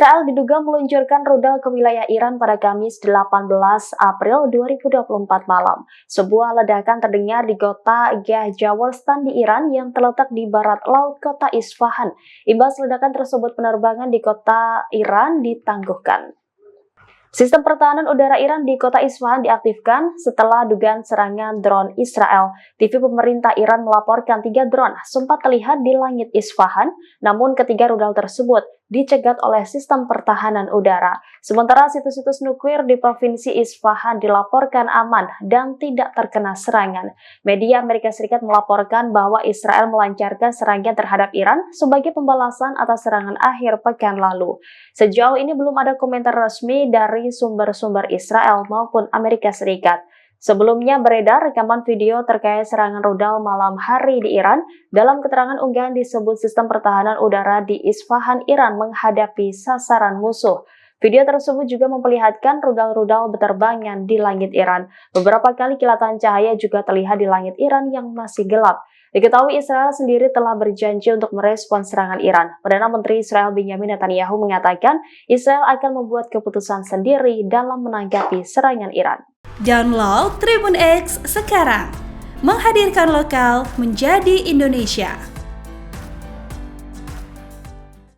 Israel diduga meluncurkan rudal ke wilayah Iran pada Kamis 18 April 2024 malam. Sebuah ledakan terdengar di kota Gahjawarstan di Iran yang terletak di barat laut kota Isfahan. Imbas ledakan tersebut, penerbangan di kota Iran ditangguhkan. Sistem pertahanan udara Iran di kota Isfahan diaktifkan setelah dugaan serangan drone Israel. TV pemerintah Iran melaporkan 3 drone sempat terlihat di langit Isfahan, namun ketiga rudal tersebut dicegat oleh sistem pertahanan udara. Sementara situs-situs nuklir di provinsi Isfahan dilaporkan aman dan tidak terkena serangan. Media Amerika Serikat melaporkan bahwa Israel melancarkan serangan terhadap Iran sebagai pembalasan atas serangan akhir pekan lalu. Sejauh ini belum ada komentar resmi dari sumber-sumber Israel maupun Amerika Serikat. Sebelumnya beredar rekaman video terkait serangan rudal malam hari di Iran. Dalam keterangan unggahan disebut sistem pertahanan udara di Isfahan, Iran menghadapi sasaran musuh. Video tersebut juga memperlihatkan rudal-rudal berterbangan di langit Iran. Beberapa kali kilatan cahaya juga terlihat di langit Iran yang masih gelap. Diketahui Israel sendiri telah berjanji untuk merespons serangan Iran. Perdana Menteri Israel Benjamin Netanyahu mengatakan Israel akan membuat keputusan sendiri dalam menanggapi serangan Iran. Download Tribun X sekarang, menghadirkan lokal menjadi Indonesia.